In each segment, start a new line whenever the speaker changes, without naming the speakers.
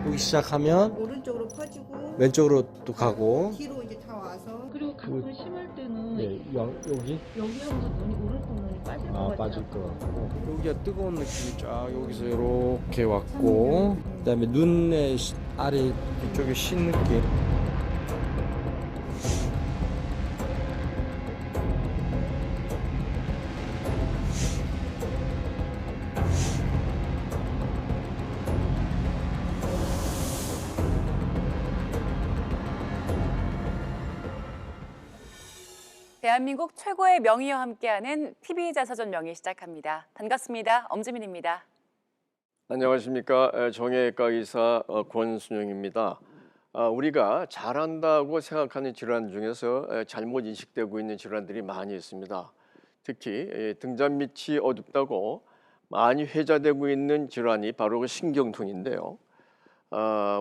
여기 시작하면
오른쪽으로 퍼지고
왼쪽으로 또 가고.
뒤로 이제 다 와서
그리고 가끔 심할 때는
네, 여기
여기 하면서 눈이 오른쪽 눈이 빠질 것 같아요.
빠질 것 같고. 여기가 뜨거운 느낌이 쫙 여기서 이렇게 왔고, 그다음에 눈의 아래 이쪽에 신 느낌.
대한민국 최고의 명의와 함께하는 TV자서전 명의 시작합니다. 반갑습니다. 엄지민입니다.
안녕하십니까. 정형외과 의사 권순영입니다. 우리가 잘한다고 생각하는 질환 중에서 잘못 인식되고 있는 질환들이 많이 있습니다. 특히 등잔 밑이 어둡다고 많이 회자되고 있는 질환이 바로 그 신경통인데요.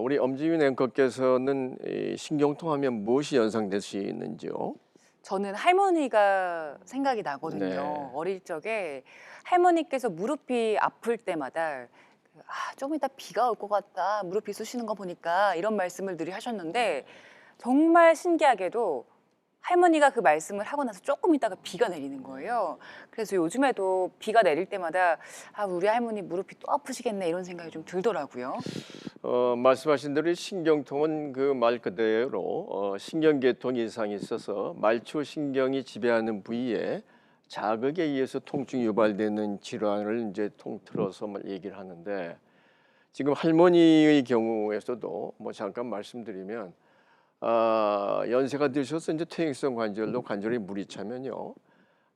우리 엄지민 앵커께서는 이 신경통 하면 무엇이 연상되시는지요?
저는 할머니가 생각이 나거든요.
네.
어릴 적에 할머니께서 무릎이 아플 때마다 좀 이따 비가 올 것 같다. 무릎이 쑤시는 거 보니까 이런 말씀을 늘 하셨는데 정말 신기하게도 할머니가 그 말씀을 하고 나서 조금 있다가 비가 내리는 거예요. 그래서 요즘에도 비가 내릴 때마다 우리 할머니 무릎이 또 아프시겠네 이런 생각이 좀 들더라고요.
말씀하신 대로 신경통은 그 말 그대로 신경계통 이상이 있어서 말초 신경이 지배하는 부위에 자극에 의해서 통증이 유발되는 질환을 이제 통틀어서 얘기를 하는데, 지금 할머니의 경우에서도 뭐 잠깐 말씀드리면 연세가 드셔서 이제 퇴행성 관절로 관절에 물이 차면요,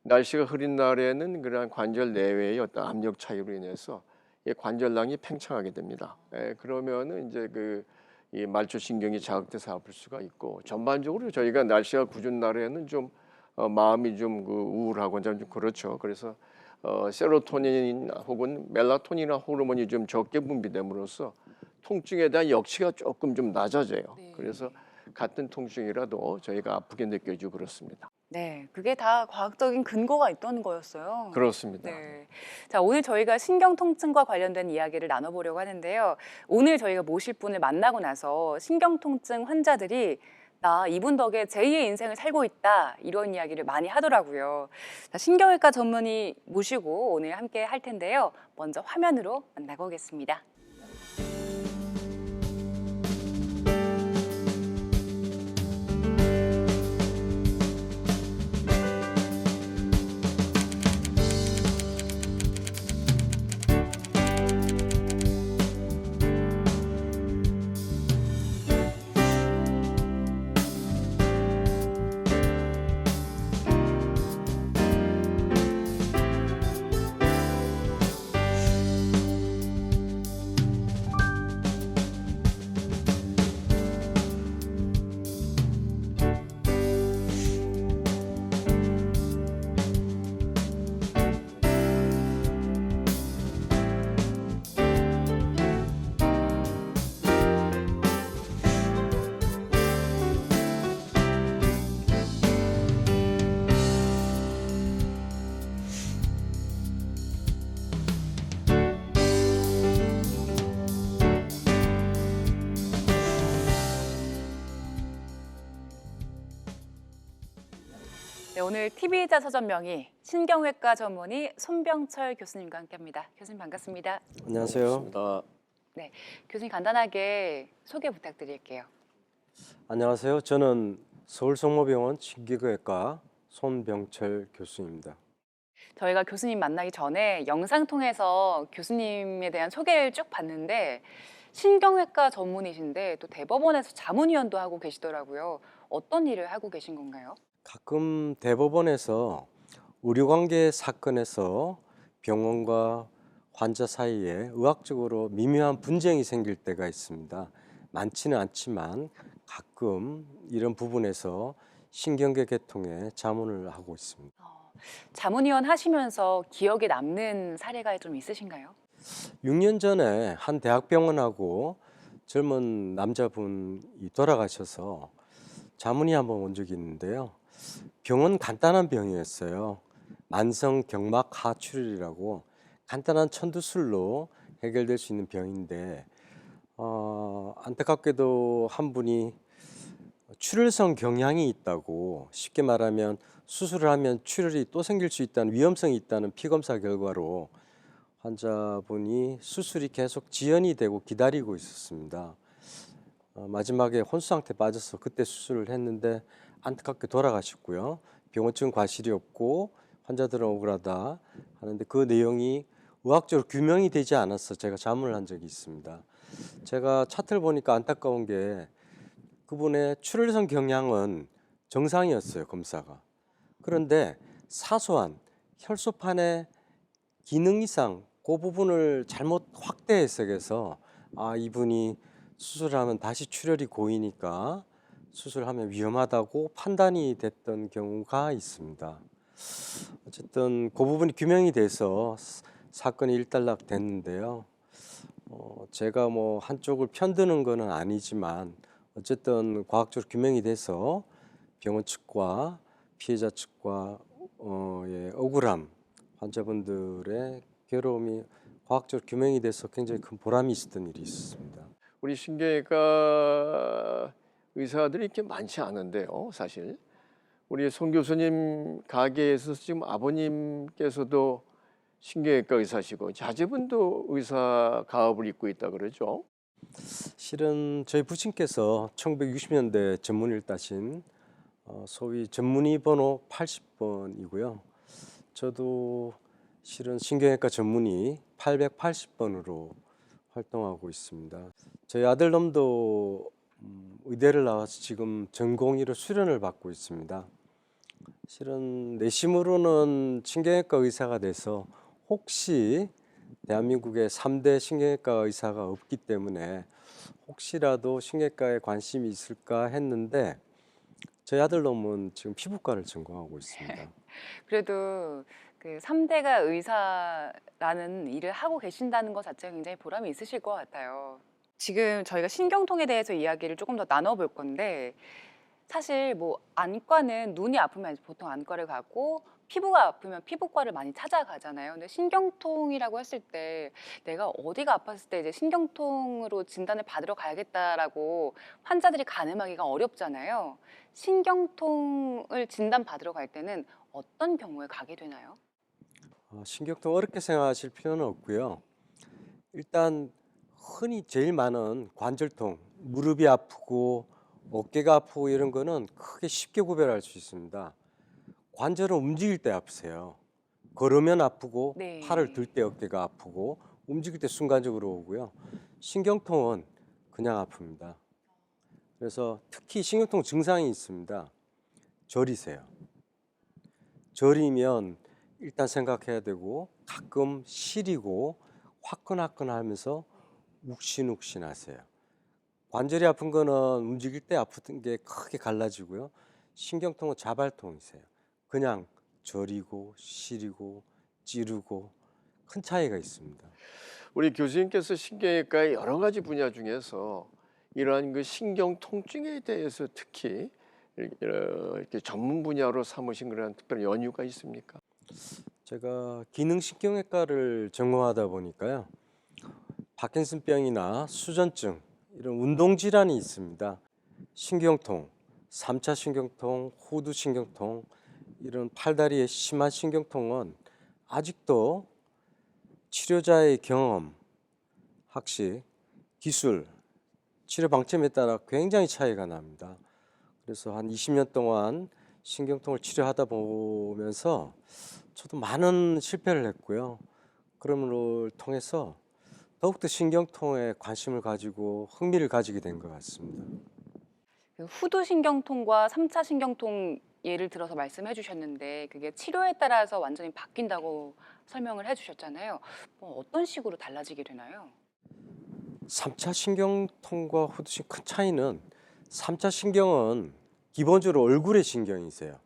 날씨가 흐린 날에는 그러한 관절 내외의 어떤 압력 차이로 인해서 이 관절낭이 팽창하게 됩니다. 그러면은 이제 이 말초신경이 자극돼서 아플 수가 있고, 전반적으로 저희가 날씨가 궂은 날에는 좀 마음이 좀 우울하고 좀 그렇죠. 그래서 세로토닌 혹은 멜라토닌이나 호르몬이 좀 적게 분비됨으로써 통증에 대한 역치가 조금 좀 낮아져요.
네.
그래서 같은 통증이라도 저희가 아프게 느껴지고 그렇습니다.
네, 그게 다 과학적인 근거가 있던 거였어요.
그렇습니다.
네. 자, 오늘 저희가 신경통증과 관련된 이야기를 나눠보려고 하는데요. 오늘 저희가 모실 분을 만나고 나서 신경통증 환자들이 나 이분 덕에 제2의 인생을 살고 있다 이런 이야기를 많이 하더라고요. 자, 신경외과 전문의 모시고 오늘 함께 할 텐데요. 먼저 화면으로 만나보겠습니다. 네, 오늘 TV자서전 명의 신경외과 전문의 손병철 교수님과 함께합니다. 교수님 반갑습니다.
안녕하세요.
반갑습니다.
네, 교수님 간단하게 소개 부탁드릴게요.
안녕하세요. 저는 서울성모병원 신경외과 손병철 교수입니다.
저희가 교수님 만나기 전에 영상 통해서 교수님에 대한 소개를 쭉 봤는데 신경외과 전문의신데 또 대법원에서 자문위원도 하고 계시더라고요. 어떤 일을 하고 계신 건가요?
가끔 대법원에서 의료관계 사건에서 병원과 환자 사이에 의학적으로 미묘한 분쟁이 생길 때가 있습니다. 많지는 않지만 가끔 이런 부분에서 신경계 계통에 자문을 하고 있습니다.
자문위원 하시면서 기억에 남는 사례가 좀 있으신가요?
6년 전에 한 대학병원하고 젊은 남자분이 돌아가셔서 자문이 한번 온 적이 있는데요. 병은 간단한 병이었어요. 만성 경막 하출혈이라고 간단한 천두술로 해결될 수 있는 병인데 안타깝게도 한 분이 출혈성 경향이 있다고, 쉽게 말하면 수술을 하면 출혈이 또 생길 수 있다는 위험성이 있다는 피검사 결과로 환자분이 수술이 계속 지연이 되고 기다리고 있었습니다. 마지막에 혼수 상태 빠져서 그때 수술을 했는데 안타깝게 돌아가셨고요. 병원 측은 과실이 없고 환자들은 억울하다 하는데 그 내용이 의학적으로 규명이 되지 않아서 제가 자문을 한 적이 있습니다. 제가 차트를 보니까 안타까운 게 그분의 출혈성 경향은 정상이었어요, 검사가. 그런데 사소한 혈소판의 기능 이상, 그 부분을 잘못 확대 해석해서 이분이 수술하면 다시 출혈이 고이니까 수술하면 위험하다고 판단이 됐던 경우가 있습니다. 어쨌든 그 부분이 규명이 돼서 사건이 일단락 됐는데요. 제가 뭐 한쪽을 편드는 거는 아니지만 어쨌든 과학적으로 규명이 돼서 병원 측과 피해자 측과 억울함, 환자분들의 괴로움이 과학적으로 규명이 돼서 굉장히 큰 보람이 있었던 일이 있었습니다.
우리 신경외과 의사들이 이렇게 많지 않은데요, 사실. 우리 송 교수님 가게에서 지금 아버님께서도 신경외과 의사시고 자제분도 의사 가업을 입고 있다 그러죠.
실은 저희 부친께서 1960년대 전문의를 따신 소위 전문의 번호 80번이고요. 저도 실은 신경외과 전문의 880번으로 활동하고 있습니다. 저희 아들놈도 의대를 나와서 지금 전공의로 수련을 받고 있습니다. 실은 내심으로는 신경외과 의사가 돼서 혹시 대한민국에 3대 신경외과 의사가 없기 때문에 혹시라도 신경외과에 관심이 있을까 했는데 저희 아들놈은 지금 피부과를 전공하고 있습니다.
그래도 그 3대가 의사라는 일을 하고 계신다는 것 자체가 굉장히 보람이 있으실 것 같아요. 지금 저희가 신경통에 대해서 이야기를 조금 더 나눠볼 건데 사실 뭐 안과는 눈이 아프면 보통 안과를 가고 피부가 아프면 피부과를 많이 찾아가잖아요. 근데 신경통이라고 했을 때 내가 어디가 아팠을 때 이제 신경통으로 진단을 받으러 가야겠다라고 환자들이 가늠하기가 어렵잖아요. 신경통을 진단 받으러 갈 때는 어떤 경우에 가게 되나요?
신경통 어렵게 생각하실 필요는 없고요. 일단 흔히 제일 많은 관절통, 무릎이 아프고 어깨가 아프고 이런 거는 크게 쉽게 구별할 수 있습니다. 관절은 움직일 때 아프세요. 걸으면 아프고
네.
팔을 들 때 어깨가 아프고 움직일 때 순간적으로 오고요. 신경통은 그냥 아픕니다. 그래서 특히 신경통 증상이 있습니다. 저리세요. 저리면 일단 생각해야 되고 가끔 시리고 화끈화끈하면서 욱신욱신하세요. 관절이 아픈 거는 움직일 때 아픈 게 크게 갈라지고요. 신경통은 자발통이세요. 그냥 저리고 시리고 찌르고 큰 차이가 있습니다.
우리 교수님께서 신경외과의 여러 가지 분야 중에서 이러한 그 신경 통증에 대해서 특히 이렇게 전문 분야로 삼으신 그런 특별한 연유가 있습니까?
제가 기능신경외과를 전공하다 보니까요. 파킨슨병이나 수전증 이런 운동질환이 있습니다. 신경통, 3차 신경통, 후두 신경통 이런 팔다리의 심한 신경통은 아직도 치료자의 경험, 학식, 기술, 치료 방침에 따라 굉장히 차이가 납니다. 그래서 한 20년 동안 신경통을 치료하다 보면서 저도 많은 실패를 했고요. 그런 걸 통해서 더욱더 신경통에 관심을 가지고 흥미를 가지게 된 것 같습니다.
그 후두 신경통과 3차 신경통 예를 들어서 말씀해 주셨는데 그게 치료에 따라서 완전히 바뀐다고 설명을 해 주셨잖아요. 어떤 식으로 달라지게 되나요?
3차 신경통과 후두신 큰 차이는 3차 신경은 기본적으로 얼굴에 신경이 있어요.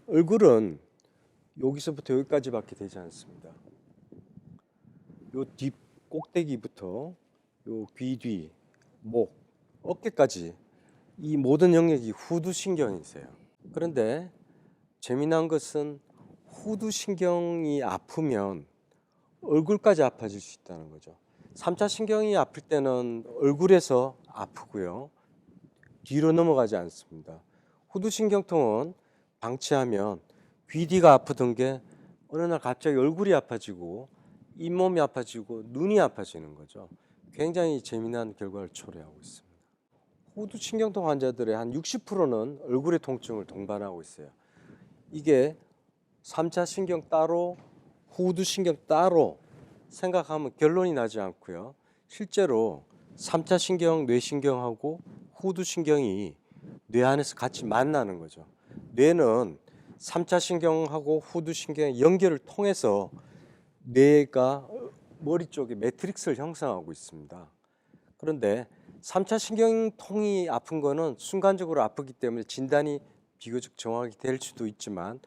얼굴은 여기서부터 여기까지밖에 되지 않습니다. 요 뒷 꼭대기부터 요 귀 뒤, 목, 어깨까지 이 모든 영역이 후두신경이세요. 그런데 재미난 것은 후두신경이 아프면 얼굴까지 아파질 수 있다는 거죠. 삼차 신경이 아플 때는 얼굴에서 아프고요. 뒤로 넘어가지 않습니다. 후두신경통은 방치하면 귀 뒤가 아프던 게 어느 날 갑자기 얼굴이 아파지고 잇몸이 아파지고 눈이 아파지는 거죠. 굉장히 재미난 결과를 초래하고 있습니다. 후두신경통 환자들의 한 60%는 얼굴의 통증을 동반하고 있어요. 이게 3차 신경 따로 후두신경 따로 생각하면 결론이 나지 않고요. 실제로 3차 신경, 뇌신경하고 후두신경이 뇌 안에서 같이 만나는 거죠. 뇌는 3차 신경하고 후두신경의 연결을 통해서 뇌가 머리 쪽에 매트릭스를 형성하고 있습니다. 그런데 3차 신경통이 아픈 거는 순간적으로 아프기 때문에 진단이 비교적 정확히 될 수도 있지만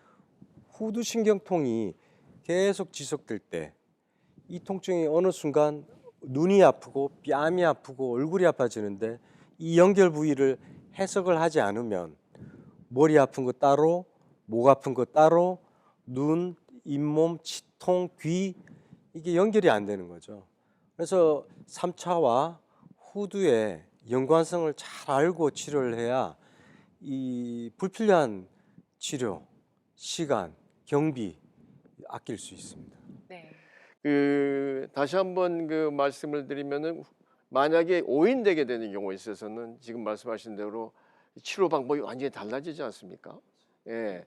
후두신경통이 계속 지속될 때 이 통증이 어느 순간 눈이 아프고 뺨이 아프고 얼굴이 아파지는데 이 연결 부위를 해석을 하지 않으면 머리 아픈 거 따로, 목 아픈 거 따로, 눈, 잇몸, 치통, 귀 이게 연결이 안 되는 거죠. 그래서 3차와 후두의 연관성을 잘 알고 치료를 해야 이 불필요한 치료, 시간, 경비 아낄 수 있습니다.
네.
다시 한번 그 말씀을 드리면은 만약에 오인되게 되는 경우에 있어서는 지금 말씀하신 대로 치료 방법이 완전히 달라지지 않습니까? 예.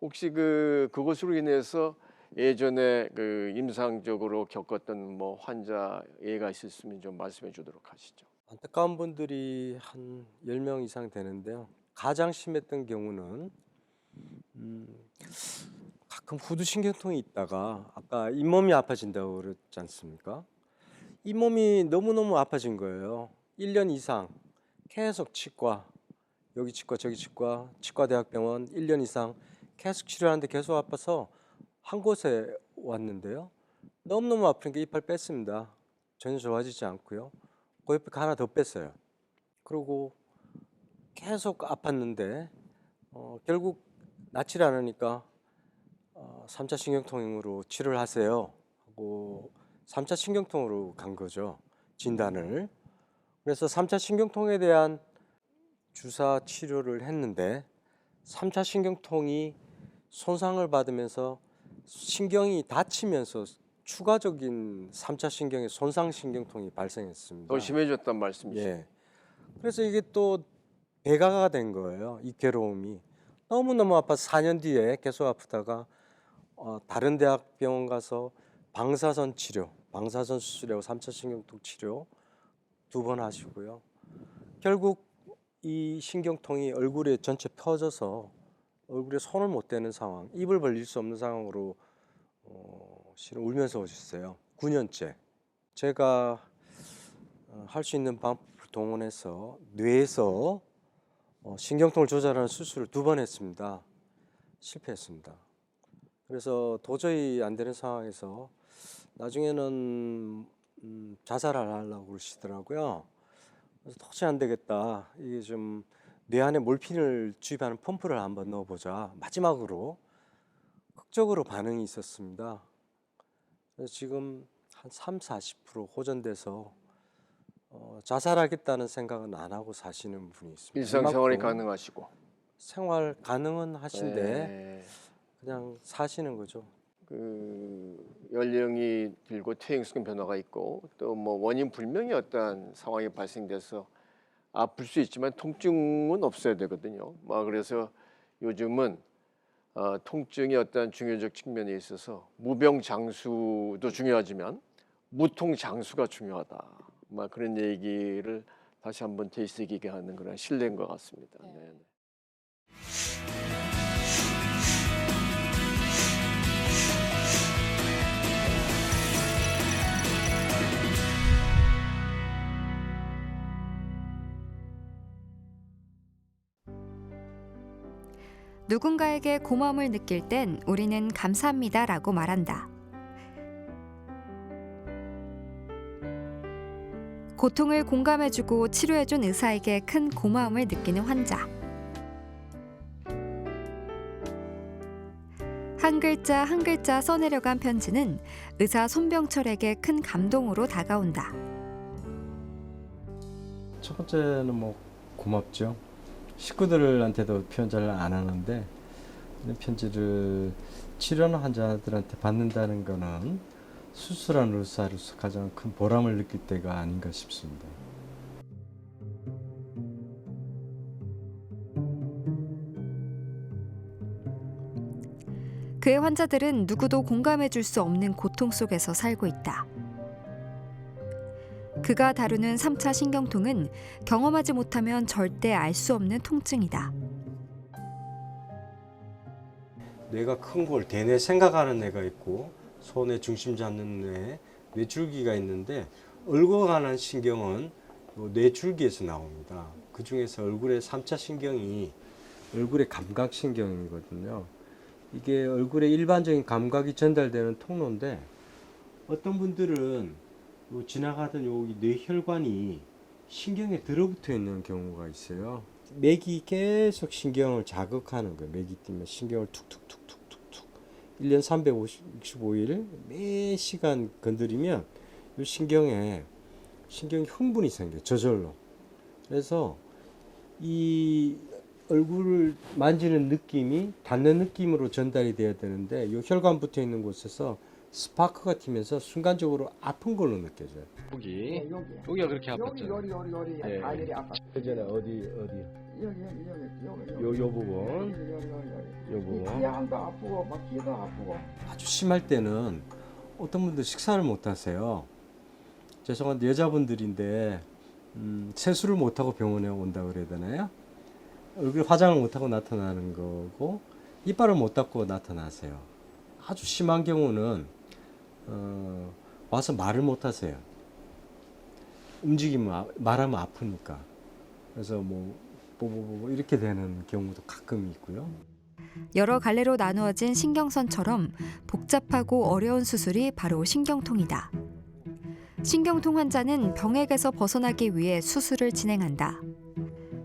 혹시 그것으로 인해서 예전에 그 임상적으로 겪었던 뭐 환자 예가 있었으면 좀 말씀해 주도록 하시죠.
안타까운 분들이 한 10명 이상 되는데요. 가장 심했던 경우는 가끔 후두신경통이 있다가 아까 잇몸이 아파진다고 그랬지 않습니까? 잇몸이 너무너무 아파진 거예요. 1년 이상 계속 치과, 여기 치과 저기 치과, 치과대학병원 1년 이상 계속 치료하는데 계속 아파서 한 곳에 왔는데요. 너무너무 아프니까 이빨 뺐습니다. 전혀 좋아지지 않고요. 그 옆에 하나 더 뺐어요. 그리고 계속 아팠는데 결국 낫질 않으니까 3차 신경통으로 치료를 하세요 하고 3차 신경통으로 간 거죠. 진단을. 그래서 3차 신경통에 대한 주사 치료를 했는데 3차 신경통이 손상을 받으면서 신경이 다치면서 추가적인 3차 신경의 손상 신경통이 발생했습니다.
더 심해졌단 말씀이시죠?
예. 그래서 이게 또 배가가 된 거예요. 이 괴로움이 너무너무 아파서 4년 뒤에 계속 아프다가 다른 대학병원 가서 방사선 치료, 방사선 수술하고 3차 신경통 치료 2번 하시고요. 결국 이 신경통이 얼굴에 전체 펴져서 얼굴에 손을 못 대는 상황, 입을 벌릴 수 없는 상황으로 실은 울면서 오셨어요. 9년째. 제가 할 수 있는 방법을 동원해서 뇌에서 신경통을 조절하는 수술을 2번 했습니다. 실패했습니다. 그래서 도저히 안 되는 상황에서 나중에는 자살을 하려고 그러시더라고요. 그래서 도저히 안 되겠다. 이게 좀 뇌 안에 몰핀을 주입하는 펌프를 한번 넣어보자. 마지막으로 극적으로 반응이 있었습니다. 그래서 지금 한 30-40% 호전돼서 자살하겠다는 생각은 안 하고 사시는 분이 있습니다.
일상생활이
그만큼
가능하시고.
생활 가능은 하신데
네.
그냥 사시는 거죠.
연령이 들고 퇴행성 변화가 있고 또 뭐 원인 불명의 어떤 상황이 발생돼서 아플 수 있지만 통증은 없어야 되거든요. 그래서 요즘은 통증의 어떤 중요적 측면에 있어서 무병장수도 중요하지만 무통장수가 중요하다. 그런 얘기를 다시 한번 되새기게 하는 그런 신뢰인 것 같습니다. 네.
누군가에게 고마움을 느낄 땐 우리는 감사합니다라고 말한다. 고통을 공감해주고 치료해준 의사에게 큰 고마움을 느끼는 환자. 한 글자 한 글자 써내려간 편지는 의사 손병철에게 큰 감동으로 다가온다.
첫 번째는 뭐 고맙죠. 식구들한테도 표현 잘 안 하는데 이런 편지를 치료하는 환자들한테 받는다는 거는 수술한 의사로서 가장 큰 보람을 느낄 때가 아닌가 싶습니다.
그의 환자들은 누구도 공감해 줄 수 없는 고통 속에서 살고 있다. 그가 다루는 3차 신경통은 경험하지 못하면 절대 알 수 없는 통증이다.
뇌가 큰 걸 대뇌 생각하는 뇌가 있고 소뇌 중심 잡는 뇌, 뇌줄기가 있는데 얼굴에 관한 신경은 뇌줄기에서 나옵니다. 그 중에서 얼굴의 3차 신경이 얼굴의 감각신경이거든요. 이게 얼굴에 일반적인 감각이 전달되는 통로인데 어떤 분들은 지나가던 여기 뇌혈관이 신경에 들어붙어 있는 경우가 있어요. 맥이 계속 신경을 자극하는 거예요. 맥이 뛰면 신경을 툭툭툭툭툭툭 1년 365일 매 시간 건드리면 이 신경에 신경이 흥분이 생겨요. 저절로. 그래서 이 얼굴을 만지는 느낌이 닿는 느낌으로 전달이 돼야 되는데 이 혈관 붙어 있는 곳에서 스파크가 튀면서 순간적으로 아픈 걸로 느껴져요. 여기가 그렇게 아팠잖아요.
요리 아파.
예전에 어디 요 부분 요 부분
양도 아프고 막 귀도 아프고.
아주 심할 때는 어떤 분들 식사를 못 하세요. 죄송한데 여자분들인데 세수를 못 하고 병원에 온다 그래야 되나요? 얼굴 화장을 못 하고 나타나는 거고 이빨을 못 닦고 나타나세요. 아주 심한 경우는 와서 말을 못 하세요. 움직이면 말하면 아프니까. 그래서 뭐 이렇게 되는 경우도 가끔 있고요.
여러 갈래로 나누어진 신경선처럼 복잡하고 어려운 수술이 바로 신경통이다. 신경통 환자는 병액에서 벗어나기 위해 수술을 진행한다.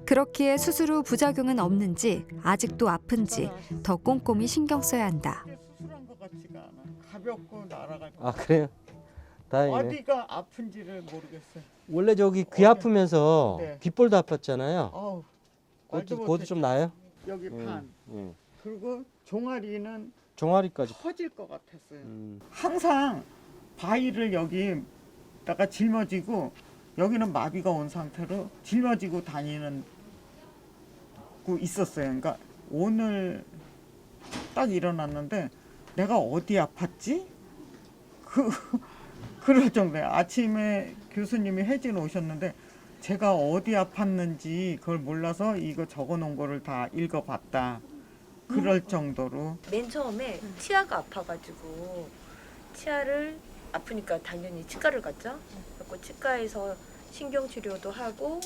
그렇기에 수술 후 부작용은 없는지 아직도 아픈지 더 꼼꼼히 신경 써야 한다.
수술한 것 같지가 않아. 가볍고 날아갈 것
아 그래요? 다행이네.
어디가 아픈지를 모르겠어요.
원래 저기 귀 아프면서
네.
귓볼도 아팠잖아요.
어우, 말도
그것도 좀 나아요?
여기 반.
예.
그리고 종아리는
종아리까지.
퍼질 것 같았어요.
음.
항상 바위를 여기다가 짊어지고 여기는 마비가 온 상태로 짊어지고 다니는 고 있었어요. 그러니까 오늘 딱 일어났는데 내가 어디 아팠지? 그럴 정도예요. 아침에 교수님이 혜진 오셨는데 제가 어디 아팠는지 그걸 몰라서 이거 적어놓은 거를 다 읽어봤다. 그럴 정도로.
맨 처음에 치아가 아파가지고 치아를 아프니까 당연히 치과를 갔죠. 그래서 치과에서 신경 치료도 하고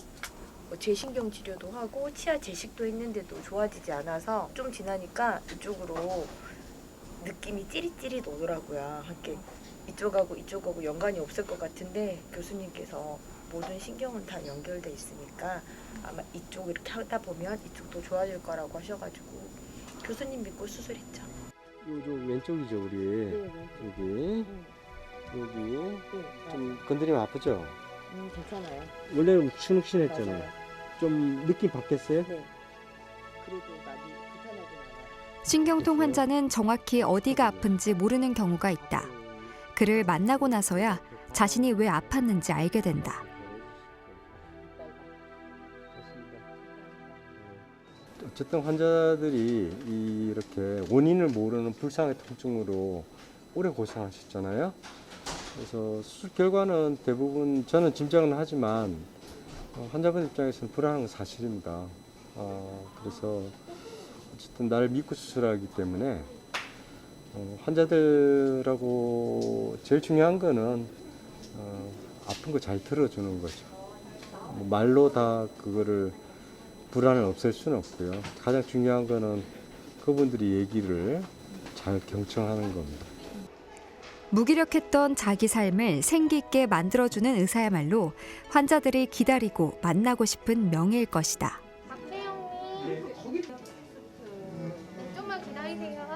뭐 재신경 치료도 하고 치아 재식도 했는데도 좋아지지 않아서 좀 지나니까 이쪽으로 느낌이 찌릿찌릿 오더라고요. 이렇게 이쪽하고 연관이 없을 것 같은데 교수님께서 모든 신경은 다 연결돼 있으니까 아마 이쪽 이렇게 하다 보면 이쪽도 좋아질 거라고 하셔가지고 교수님 믿고 수술했죠.
요 왼쪽이죠 우리.
네.
여기 좀 건드리면 아프죠?
괜찮아요.
원래는 욱신욱신했잖아요. 좀 느낌 바뀌었어요?
네. 그래도 많이 불편하긴 않아요.
신경통 환자는 정확히 어디가 아픈지 모르는 경우가 있다. 그를 만나고 나서야 자신이 왜 아팠는지 알게 된다.
어쨌든 환자들이 이렇게 원인을 모르는 불쌍의 통증으로 오래 고생하셨잖아요. 그래서 수술 결과는 대부분 저는 짐작은 하지만 환자분 입장에서는 불안한 건 사실입니다. 그래서 어쨌든 나를 믿고 수술하기 때문에 환자들하고 제일 중요한 거는 아픈 거 잘 들어주는 거죠. 말로 다 그거를 불안을 없앨 수는 없고요. 가장 중요한 거는 그분들이 얘기를 잘 경청하는 겁니다.
무기력했던 자기 삶을 생기 있게 만들어주는 의사야말로 환자들이 기다리고 만나고 싶은 명예일 것이다.
박세영님 좀만 기다리세요.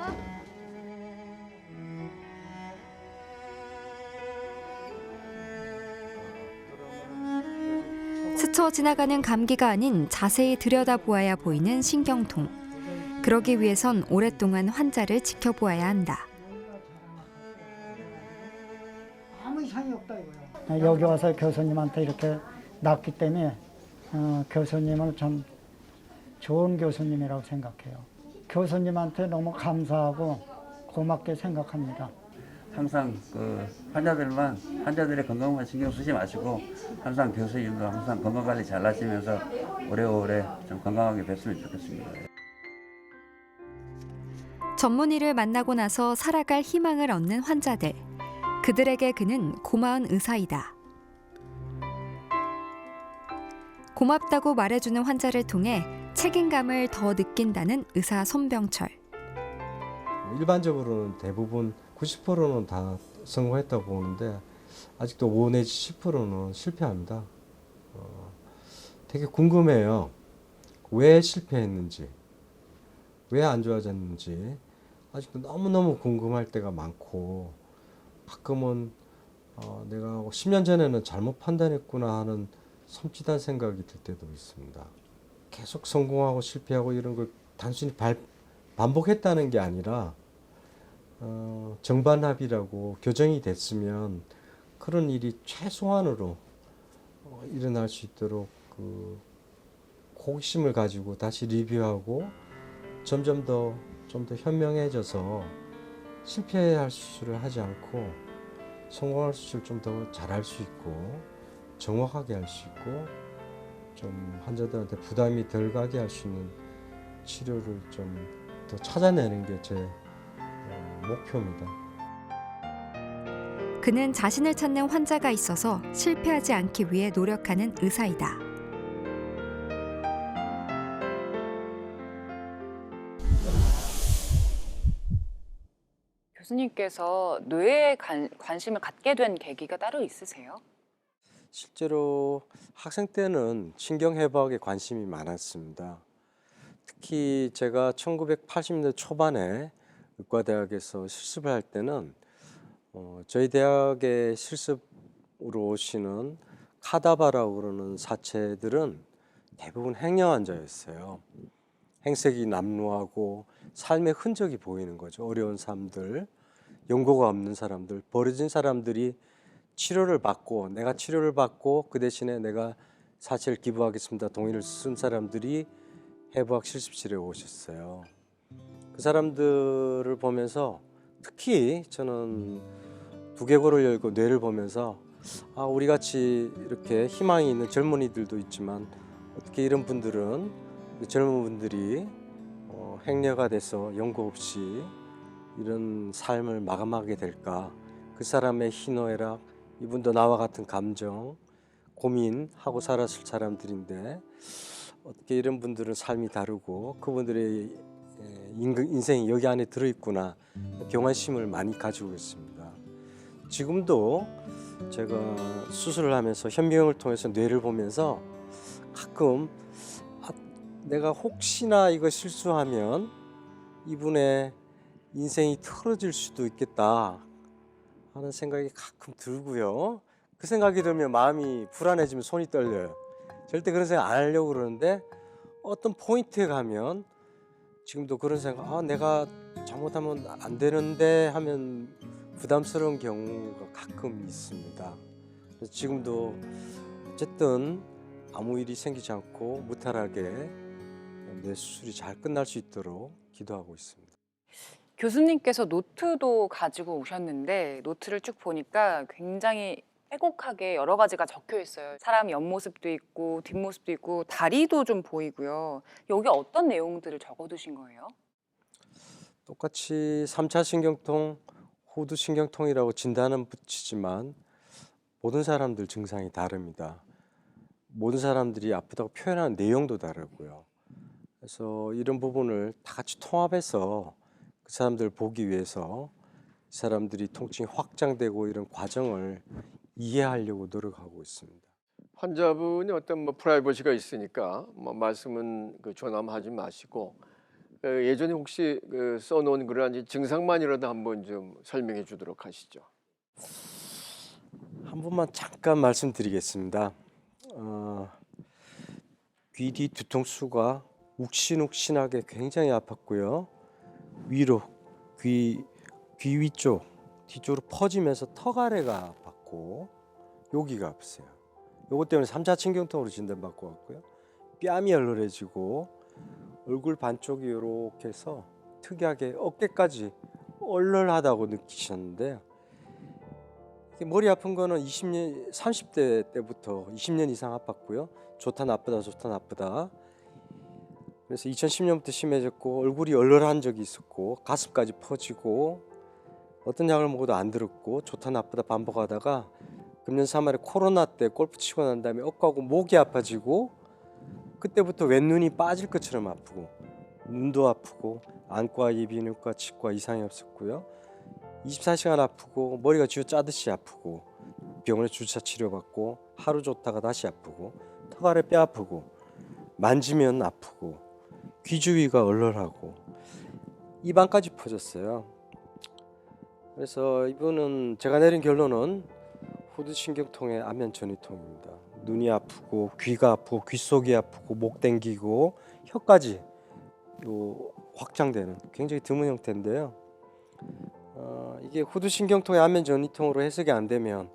스쳐 지나가는 감기가 아닌 자세히 들여다보아야 보이는 신경통. 그러기 위해선 오랫동안 환자를 지켜보아야 한다.
아무 이상이 없다 이거야. 여기 와서 교수님한테 이렇게 낫기 때문에 교수님을 참 좋은 교수님이라고 생각해요. 교수님한테 너무 감사하고 고맙게 생각합니다.
항상 환자들의 건강만 신경 쓰지 마시고 항상 교수님도 항상 건강 관리 잘 하시면서 오래오래 좀 건강하게 뵀으면 좋겠습니다.
전문의를 만나고 나서 살아갈 희망을 얻는 환자들. 그들에게 그는 고마운 의사이다. 고맙다고 말해주는 환자를 통해 책임감을 더 느낀다는 의사 손병철.
일반적으로는 대부분 90%는 다 성공했다고 보는데 아직도 5 내지 10%는 실패합니다. 되게 궁금해요. 왜 실패했는지, 왜 안 좋아졌는지 아직도 너무너무 궁금할 때가 많고 가끔은 내가 10년 전에는 잘못 판단했구나 하는 섬찟한 생각이 들 때도 있습니다. 계속 성공하고 실패하고 이런 걸 단순히 반복했다는 게 아니라 정반합이라고 교정이 됐으면 그런 일이 최소한으로 일어날 수 있도록 그 호기심을 가지고 다시 리뷰하고 점점 더 좀 더 현명해져서 실패할 수술을 하지 않고 성공할 수술을 좀 더 잘할 수 있고 정확하게 할 수 있고 좀 환자들한테 부담이 덜 가게 할 수 있는 치료를 좀 더 찾아내는 게 제 목표입니다.
그는 자신을 찾는 환자가 있어서 실패하지 않기 위해 노력하는 의사이다.
교수님께서 뇌에 관심을 갖게 된 계기가 따로 있으세요?
실제로 학생 때는 신경해부학에 관심이 많았습니다. 특히 제가 1980년대 초반에 의과대학에서 실습을 할 때는 저희 대학의 실습으로 오시는 카다바라고 그러는 사체들은 대부분 행여 환자였어요. 행색이 남루하고 삶의 흔적이 보이는 거죠. 어려운 사람들, 연고가 없는 사람들, 버려진 사람들이 치료를 받고 내가 치료를 받고 그 대신에 내가 사체를 기부하겠습니다. 동의를 쓴 사람들이 해부학 실습실에 오셨어요. 그 사람들을 보면서 특히 저는 두개골을 열고 뇌를 보면서 우리 같이 이렇게 희망이 있는 젊은이들도 있지만 어떻게 이런 분들은 젊은 분들이 행여가 돼서 연고 없이 이런 삶을 마감하게 될까? 그 사람의 희노애락, 이분도 나와 같은 감정, 고민하고 살았을 사람들인데 어떻게 이런 분들은 삶이 다르고 그분들의 인생이 여기 안에 들어있구나 경외심을 많이 가지고 있습니다. 지금도 제가 수술을 하면서 현미경을 통해서 뇌를 보면서 가끔 내가 혹시나 이거 실수하면 이분의 인생이 틀어질 수도 있겠다 하는 생각이 가끔 들고요. 그 생각이 들면 마음이 불안해지면 손이 떨려요. 절대 그런 생각 안 하려고 그러는데 어떤 포인트에 가면 지금도 그런 생각, 내가 잘못하면 안 되는데 하면 부담스러운 경우가 가끔 있습니다. 그래서 지금도 어쨌든 아무 일이 생기지 않고 무탈하게 내 수술이 잘 끝날 수 있도록 기도하고 있습니다.
교수님께서 노트도 가지고 오셨는데 노트를 쭉 보니까 굉장히 빼곡하게 여러 가지가 적혀 있어요. 사람 옆모습도 있고 뒷모습도 있고 다리도 좀 보이고요. 여기 어떤 내용들을 적어두신 거예요?
똑같이 3차 신경통, 호두 신경통이라고 진단은 붙이지만 모든 사람들 증상이 다릅니다. 모든 사람들이 아프다고 표현하는 내용도 다르고요. 그래서 이런 부분을 다 같이 통합해서 그 사람들을 보기 위해서 이 사람들이 통증이 확장되고 이런 과정을 이해하려고 노력하고 있습니다.
환자분이 어떤 프라이버시가 있으니까 말씀은 전함하지 마시고 예전에 혹시 써놓은 그런 증상만이라도 한번 좀 설명해 주도록 하시죠.
한 번만 잠깐 말씀드리겠습니다. 귀 뒤 뒤통수가 욱신욱신하게 굉장히 아팠고요. 위로 귀 위쪽 뒤쪽으로 퍼지면서 턱 아래가 아팠고 여기가 아프세요. 요것 때문에 3차 신경통으로 진단받고 왔고요. 뺨이 얼얼해지고 얼굴 반쪽이 이렇게 해서 특이하게 어깨까지 얼얼하다고 느끼셨는데요. 머리 아픈 거는 20년, 30대 때부터 20년 이상 아팠고요. 좋다 나쁘다 좋다 나쁘다. 그래서 2010년부터 심해졌고 얼굴이 얼얼한 적이 있었고 가슴까지 퍼지고 어떤 약을 먹어도 안 들었고 좋다 나쁘다 반복하다가 금년 3월에 코로나 때 골프 치고 난 다음에 어깨하고 목이 아파지고 그때부터 왼눈이 빠질 것처럼 아프고 눈도 아프고 안과, 이비인후과, 치과 이상이 없었고요. 24시간 아프고 머리가 쥐어 짜듯이 아프고 병원에 주사 치료받고 하루 좋다가 다시 아프고 턱 아래 뼈 아프고 만지면 아프고 귀 주위가 얼얼하고 입안까지 퍼졌어요. 그래서 이분은 제가 내린 결론은 후두신경통의 안면 전이통입니다. 눈이 아프고 귀가 아프고 귓속이 아프고 목 땡기고 혀까지 확장되는 굉장히 드문 형태인데요. 이게 후두신경통의 안면 전이통으로 해석이 안 되면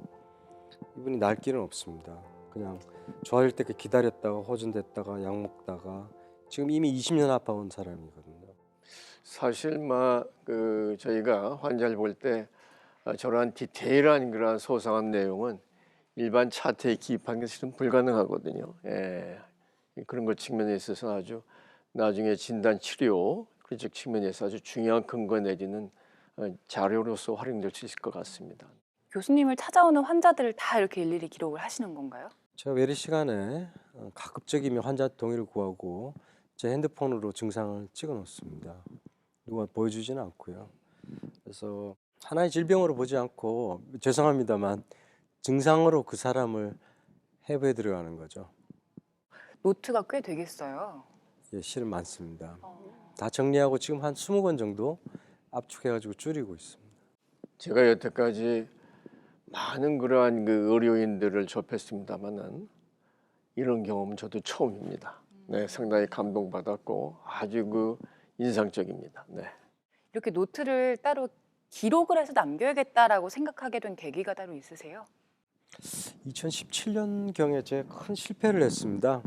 이분이 날 길은 없습니다. 그냥 좋아질 때까지 기다렸다가 호전됐다가 약 먹다가 지금 이미 20년 아파온 사람이거든요.
사실 저희가 환자를 볼 때 저러한 디테일한 그러한 소상한 내용은 일반 차트에 기입하는 것은 불가능하거든요. 예. 그런 것 측면에 있어서 아주 나중에 진단 치료 그런 측면에서 아주 중요한 근거 내지는 자료로서 활용될 수 있을 것 같습니다.
교수님을 찾아오는 환자들을 다 이렇게 일일이 기록을 하시는 건가요?
제가 외래 시간에 가급적이면 환자 동의를 구하고 제 핸드폰으로 증상을 찍어 놓습니다. 누가 보여주지는 않고요. 그래서 하나의 질병으로 보지 않고 죄송합니다만 증상으로 그 사람을 해부해 들어가는 거죠.
노트가 꽤 되겠어요.
예, 실은 많습니다. 다 정리하고 지금 한 20권 정도 압축해가지고 줄이고 있습니다.
제가 여태까지 많은 그러한 의료인들을 접했습니다만은 이런 경험은 저도 처음입니다. 네, 상당히 감동받았고 아주 인상적입니다. 네.
이렇게 노트를 따로 기록을 해서 남겨야겠다라고 생각하게 된 계기가 따로 있으세요?
2017년경에 제가 큰 실패를 했습니다.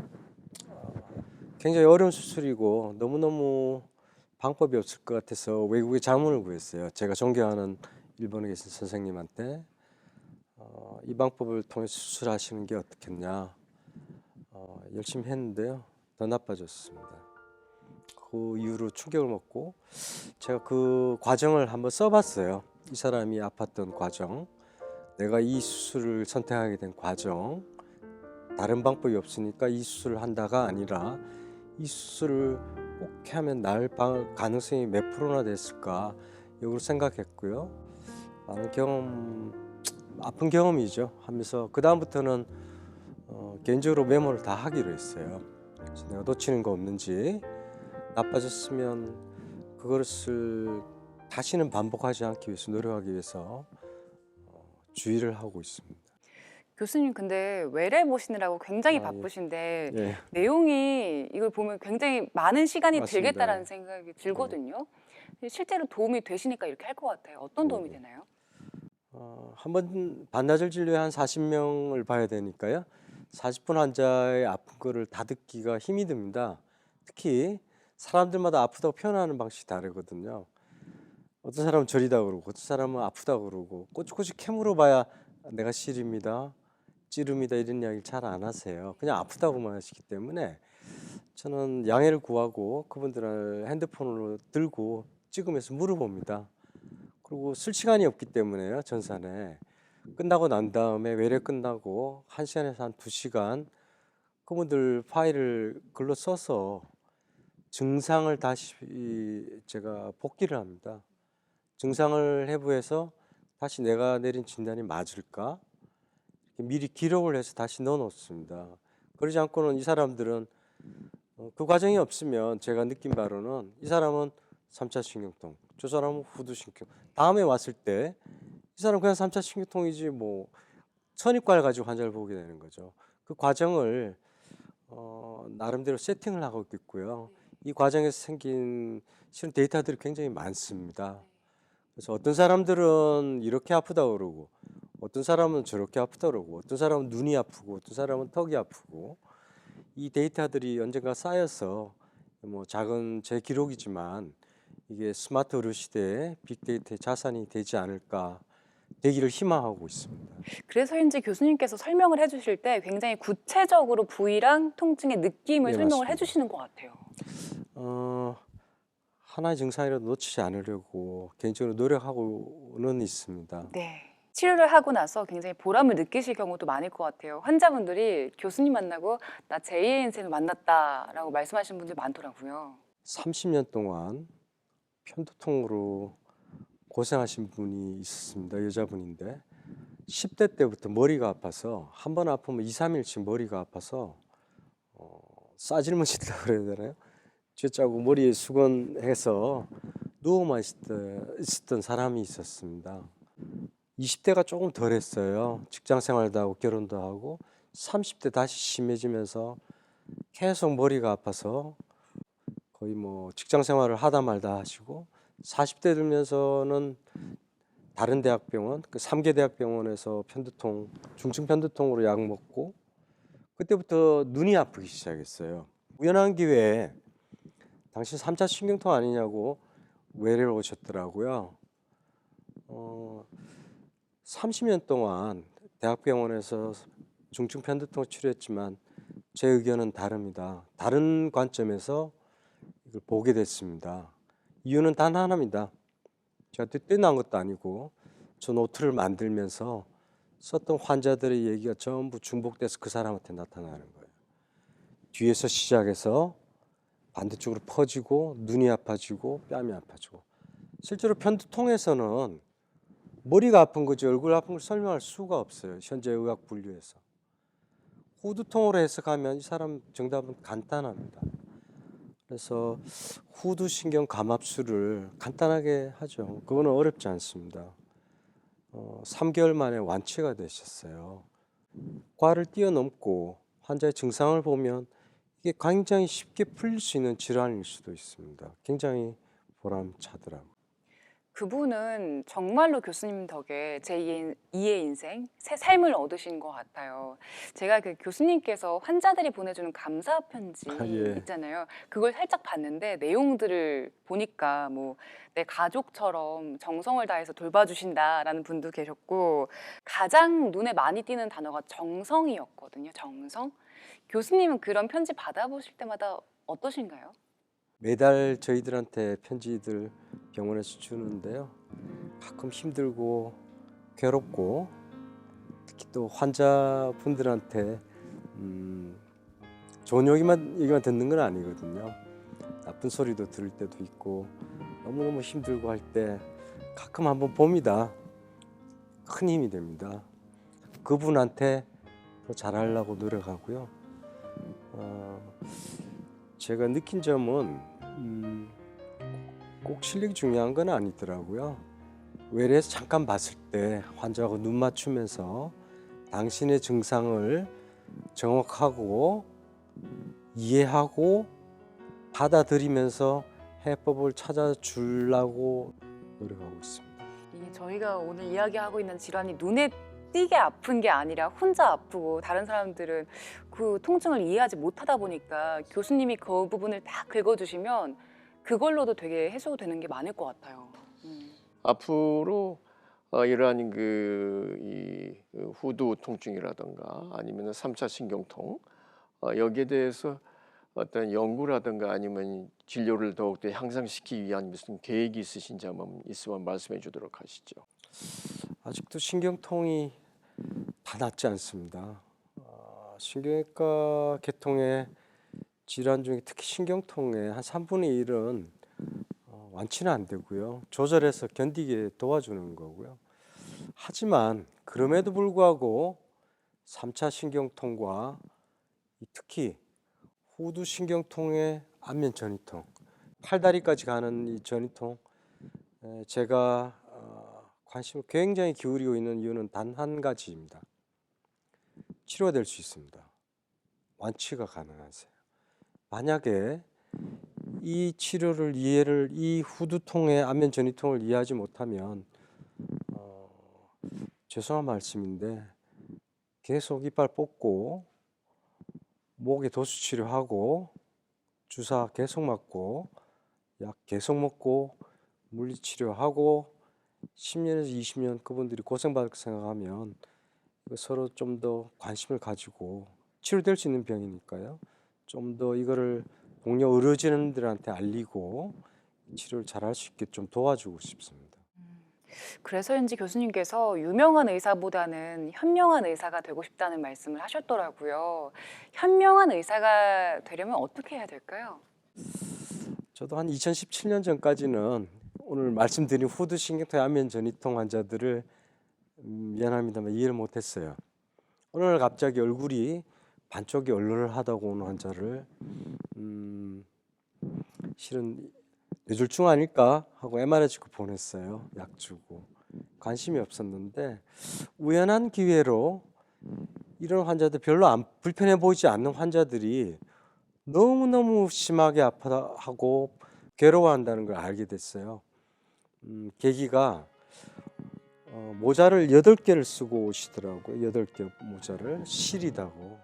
굉장히 어려운 수술이고 너무너무 방법이 없을 것 같아서 외국에 자문을 구했어요. 제가 존경하는 일본에 계신 선생님한테 이 방법을 통해 수술하시는 게 어떻겠냐. 열심히 했는데요. 더 나빠졌습니다. 그 이후로 충격을 먹고 제가 그 과정을 한번 써봤어요. 이 사람이 아팠던 과정, 내가 이 수술을 선택하게 된 과정, 다른 방법이 없으니까 이 수술을 한다가 아니라 이 수술을 꼭 하면 나을 가능성이 몇 프로나 됐을까 이걸 생각했고요. 많은 아픈 경험이죠. 하면서 그 다음부터는 개인적으로 메모를 다 하기로 했어요. 그래서 내가 놓치는 거 없는지 나빠졌으면 그것을 다시는 반복하지 않기 위해서 노력하기 위해서 주의를 하고 있습니다.
교수님 근데 외래 보시느라고 굉장히
예.
바쁘신데
예.
내용이 이걸 보면 굉장히 많은 시간이
맞습니다.
들겠다라는 생각이 들거든요. 실제로 도움이 되시니까 이렇게 할 것 같아요. 어떤 도움이 되나요?
한번 반나절 진료에 한 40명을 봐야 되니까요. 40분 환자의 아픈 거를 다 듣기가 힘이 듭니다. 특히 사람들마다 아프다고 표현하는 방식이 다르거든요. 어떤 사람은 저리다 그러고 어떤 사람은 아프다 그러고 꼬치꼬치 캐물어봐야 내가 시립니다, 찌릅니다 이런 이야기를 잘 안 하세요. 그냥 아프다고만 하시기 때문에 저는 양해를 구하고 그분들을 핸드폰으로 들고 찍으면서 물어봅니다. 그리고 쓸 시간이 없기 때문에요. 전산에 끝나고 난 다음에 외래 끝나고 1시간에서 한 2시간 그분들 파일을 글로 써서 증상을 다시 제가 복기를 합니다. 증상을 해부해서 다시 내가 내린 진단이 맞을까 미리 기록을 해서 다시 넣어놓습니다. 그러지 않고는 이 사람들은 그 과정이 없으면 제가 느낀 바로는 이 사람은 3차 신경통, 저 사람은 후두신경. 다음에 왔을 때 이 사람은 그냥 3차 신경통이지 뭐 선입관을 가지고 환자를 보게 되는 거죠. 그 과정을 나름대로 세팅을 하고 있고요. 이 과정에서 생긴 실은 데이터들이 굉장히 많습니다. 그래서 어떤 사람들은 이렇게 아프다 그러고, 어떤 사람은 저렇게 아프다 그러고, 어떤 사람은 눈이 아프고, 어떤 사람은 턱이 아프고, 이 데이터들이 언젠가 쌓여서 뭐 작은 제 기록이지만 이게 스마트 의료 시대의 빅데이터의 자산이 되지 않을까, 되기를 희망하고 있습니다.
그래서인지 교수님께서 설명을 해주실 때 굉장히 구체적으로 부위랑 통증의 느낌을
네,
설명을
맞습니다.
해주시는 것 같아요.
하나의 증상이라도 놓치지 않으려고 개인적으로 노력하고는 있습니다.
네. 치료를 하고 나서 굉장히 보람을 느끼실 경우도 많을 것 같아요. 환자분들이 교수님 만나고 나 제2의 인생을 만났다라고 말씀하시는 분들 많더라고요.
30년 동안 편두통으로 고생하신 분이 있었습니다. 여자분인데 10대 때부터 머리가 아파서 한 번 아프면 2, 3일씩 머리가 아파서 싸질머신다 그래야 되나요? 쥐짜고 머리에 수건해서 누워만 있었던 사람이 있었습니다. 20대가 조금 덜했어요. 직장 생활도 하고 결혼도 하고 30대 다시 심해지면서 계속 머리가 아파서 거의 뭐 직장 생활을 하다 말다 하시고 40대 들면서는 다른 대학병원, 그 3개 대학병원에서 편두통, 중증 편두통으로 약 먹고 그때부터 눈이 아프기 시작했어요. 우연한 기회에 당신 3차 신경통 아니냐고 외래를 오셨더라고요. 30년 동안 대학병원에서 중증 편두통 치료했지만 제 의견은 다릅니다. 다른 관점에서 이걸 보게 됐습니다. 이유는 단 하나입니다. 제가 뛰어난 것도 아니고 저 노트를 만들면서 썼던 환자들의 얘기가 전부 중복돼서 그 사람한테 나타나는 거예요. 뒤에서 시작해서 반대쪽으로 퍼지고 눈이 아파지고 뺨이 아파지고 실제로 편두통에서는 머리가 아픈 거지 얼굴 아픈 걸 설명할 수가 없어요. 현재 의학 분류에서. 후두통으로 해석하면 이 사람 정답은 간단합니다. 그래서 후두신경 감압술을 간단하게 하죠. 그거는 어렵지 않습니다. 3개월 만에 완치가 되셨어요. 과를 뛰어넘고 환자의 증상을 보면 이게 굉장히 쉽게 풀릴 수 있는 질환일 수도 있습니다. 굉장히 보람차더라고요.
그분은 정말로 교수님 덕에 제2의 인생, 새 삶을 얻으신 것 같아요. 제가 그 교수님께서 환자들이 보내주는 감사 편지
예.
있잖아요. 그걸 살짝 봤는데 내용들을 보니까 뭐 내 가족처럼 정성을 다해서 돌봐주신다라는 분도 계셨고 가장 눈에 많이 띄는 단어가 정성이었거든요. 정성. 교수님은 그런 편지 받아보실 때마다 어떠신가요?
매달 저희들한테 편지들 병원에서 주는데요. 가끔 힘들고 괴롭고 특히 또 환자분들한테 좋은 얘기만 듣는 건 아니거든요. 나쁜 소리도 들을 때도 있고 너무너무 힘들고 할 때 가끔 한번 봅니다. 큰 힘이 됩니다. 그분한테 더 잘하려고 노력하고요. 제가 느낀 점은 꼭 실력이 중요한 건 아니더라고요. 외래에서 잠깐 봤을 때 환자하고 눈 맞추면서 당신의 증상을 정확하고 이해하고 받아들이면서 해법을 찾아주려고 노력하고 있습니다.
이게 저희가 오늘 이야기하고 있는 질환이 눈에 띄게 아픈 게 아니라 혼자 아프고 다른 사람들은 그 통증을 이해하지 못하다 보니까 교수님이 그 부분을 딱 긁어주시면 그걸로도 되게 해소되는 게 많을 것 같아요.
앞으로 이러한 이 후두 통증이라든가 아니면 3차 신경통 여기에 대해서 어떤 연구라든가 아니면 진료를 더욱더 향상시키기 위한 무슨 계획이 있으신지 한번 있으면 말씀해 주도록 하시죠.
아직도 신경통이 다 낫지 않습니다. 신경외과 계통의 질환 중에 특히 신경통의 한 3분의 1은 완치는 안 되고요. 조절해서 견디게 도와주는 거고요. 하지만 그럼에도 불구하고 3차 신경통과 특히 후두 신경통의 안면 전이통, 팔다리까지 가는 이 전이통, 제가 관심을 굉장히 기울이고 있는 이유는 단 한 가지입니다. 치료될 수 있습니다. 완치가 가능하세요. 만약에 이 치료를 이해를 이 후두통의 안면 전이통을 이해하지 못하면 죄송한 말씀인데 계속 이빨 뽑고 목에 도수 치료하고 주사 계속 맞고 약 계속 먹고 물리 치료하고 10년에서 20년 그분들이 고생받을 생각하면 이거 서로 좀 더 관심을 가지고 치료될 수 있는 병이니까요. 좀 더 이거를 동료 의료진들한테 알리고 치료를 잘할 수 있게 좀 도와주고 싶습니다.
그래서인지 교수님께서 유명한 의사보다는 현명한 의사가 되고 싶다는 말씀을 하셨더라고요. 현명한 의사가 되려면 어떻게 해야 될까요?
저도 한 2017년 전까지는 오늘 말씀드린 후두신경통 안면 전이통 환자들을 미안합니다만 이해를 못했어요. 어느 날 갑자기 얼굴이 반쪽이 얼얼하다고 오는 환자를 실은 뇌졸중 아닐까 하고 MRI 찍고 보냈어요. 약 주고. 관심이 없었는데 우연한 기회로 이런 환자들 별로 불편해 보이지 않는 환자들이 너무너무 심하게 아파하고 괴로워한다는 걸 알게 됐어요. 계기가 모자를 8개를 쓰고 오시더라고요. 8개 모자를 시리다고.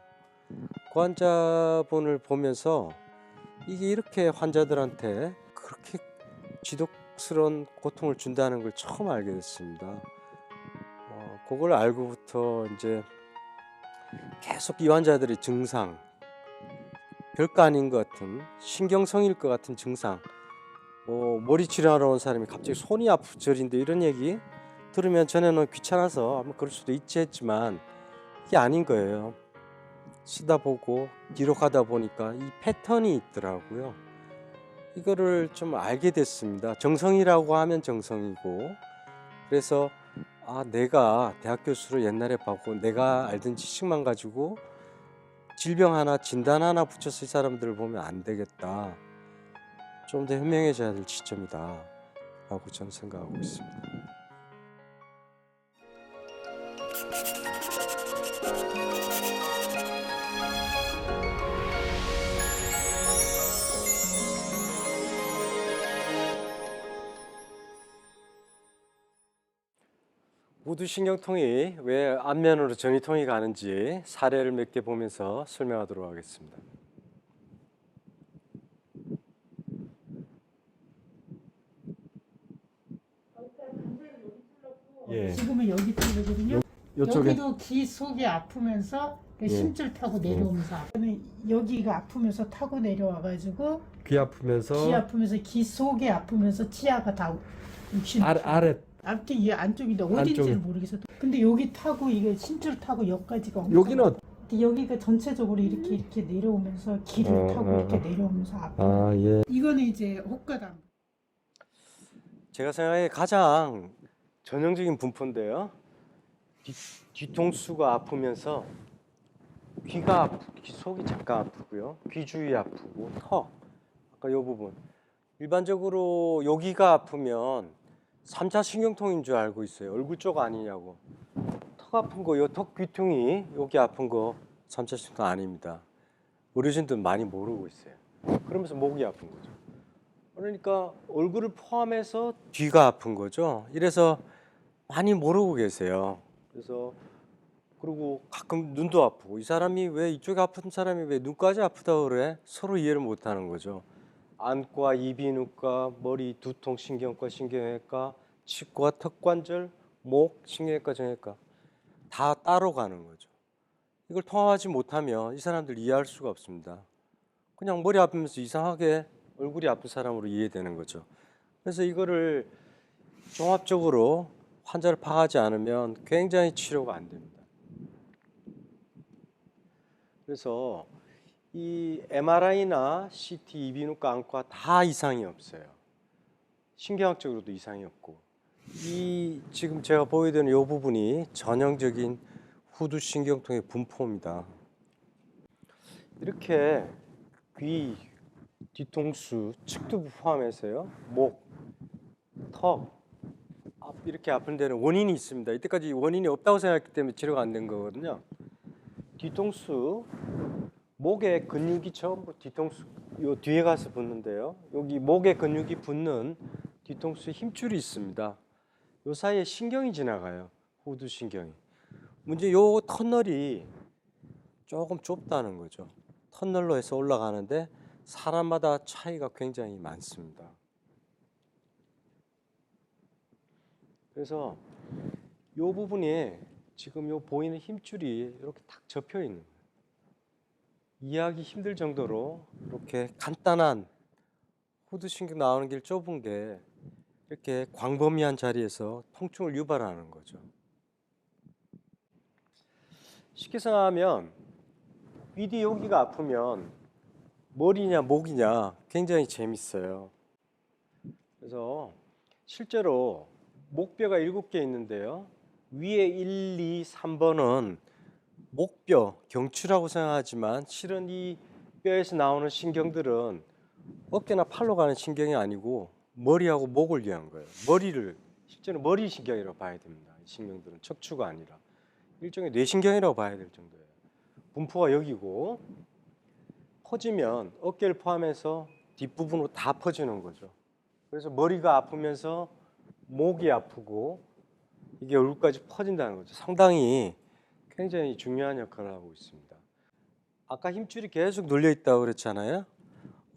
그 환자분을 보면서 이게 이렇게 환자들한테 그렇게 지독스러운 고통을 준다는 걸 처음 알게 됐습니다. 그걸 알고부터 이제 계속 이 환자들의 증상, 별거 아닌 것 같은 신경성일 것 같은 증상, 머리 치료하러 온 사람이 갑자기 손이 저린데 이런 얘기 들으면 전에는 귀찮아서 아마 그럴 수도 있지 했지만 이게 아닌 거예요. 쓰다 보고 뒤로 가다 보니까 이 패턴이 있더라고요. 이거를 좀 알게 됐습니다. 정성이라고 하면 정성이고, 그래서 내가 대학 교수로 옛날에 받고 내가 알던 지식만 가지고 질병 하나 진단 하나 붙여서 이 사람들을 보면 안 되겠다. 좀 더 현명해져야 될 시점이다 라고 저는 생각하고 있습니다. 후두신경통이 왜 안면으로 전이통이 가는지 사례를 몇 개 보면서 설명하도록 하겠습니다. 예.
지금은 여기 쪽이거든요.
이쪽에
여기도 귀 속이 아프면서 그 심줄 타고 내려오면서 여기가 아프면서 타고 내려와가지고
귀 아프면서
귀 속이 아프면서 치아가 다
아래
앞뒤 이 안쪽인데 어딘지를 모르겠어. 근데 여기 타고 이게 심줄 타고 여기까지가 엄청
여기는
여기가 전체적으로 이렇게 내려오면서 귀를 타고 이렇게 내려오면서 아파.
예.
이거는 이제 혹가당.
제가 생각에 가장 전형적인 분포인데요. 뒤통수가 아프면서 귀가 아프고 귀 속이 잠깐 아프고요. 귀 주위 아프고 턱 아까 이 부분 일반적으로 여기가 아프면 3차 신경통인 줄 알고 있어요. 얼굴 쪽 아니냐고. 턱 아픈 거, 요 턱 귀퉁이 여기 아픈 거 3차 신경통 아닙니다. 어르신들 많이 모르고 있어요. 그러면서 목이 아픈 거죠. 그러니까 얼굴을 포함해서 뒤가 아픈 거죠. 이래서 많이 모르고 계세요. 그래서 그리고 가끔 눈도 아프고 이 사람이 왜 이쪽이 아픈 사람이 왜 눈까지 아프다 그래? 서로 이해를 못 하는 거죠. 안과, 이비인후과, 머리, 두통, 신경과, 신경외과, 치과, 턱관절, 목, 신경외과, 정형외과 다 따로 가는 거죠. 이걸 통합하지 못하면 이 사람들 이해할 수가 없습니다. 그냥 머리 아프면서 이상하게 얼굴이 아픈 사람으로 이해되는 거죠. 그래서 이거를 종합적으로 환자를 파악하지 않으면 굉장히 치료가 안 됩니다. 그래서 이 MRI나 CT, 이비인후과, 안과 다 이상이 없어요. 신경학적으로도 이상이 없고 이 지금 제가 보여드리는 이 부분이 전형적인 후두신경통의 분포입니다. 이렇게 귀, 뒤통수, 측두부 포함해서요. 목, 턱 이렇게 아픈 데는 원인이 있습니다. 이때까지 원인이 없다고 생각했기 때문에 치료가 안 된 거거든요. 뒤통수, 목에 근육이 전부 뒤통수 요 뒤에 가서 붙는데요. 여기 목에 근육이 붙는 뒤통수에 힘줄이 있습니다. 요 사이에 신경이 지나가요. 후두 신경이. 문제 요 터널이 조금 좁다는 거죠. 터널로 해서 올라가는데 사람마다 차이가 굉장히 많습니다. 그래서 요 부분에 지금 요 보이는 힘줄이 이렇게 탁 접혀 있는 거예요. 이해하기 힘들 정도로 이렇게 간단한 후두신경 나오는 길 좁은 게 이렇게 광범위한 자리에서 통증을 유발하는 거죠. 쉽게 생각하면 위뒤 여기가 아프면 머리냐 목이냐 굉장히 재밌어요. 그래서 실제로 목뼈가 7개 있는데요. 위에 1, 2, 3번은 목뼈, 경추라고 생각하지만 실은 이 뼈에서 나오는 신경들은 어깨나 팔로 가는 신경이 아니고 머리하고 목을 위한 거예요. 머리를 실제로 머리 신경이라고 봐야 됩니다. 이 신경들은 척추가 아니라 일종의 뇌신경이라고 봐야 될 정도예요. 분포가 여기고 퍼지면 어깨를 포함해서 뒷부분으로 다 퍼지는 거죠. 그래서 머리가 아프면서 목이 아프고 이게 얼굴까지 퍼진다는 거죠. 상당히 굉장히 중요한 역할을 하고 있습니다. 아까 힘줄이 계속 눌려 있다고 그랬잖아요.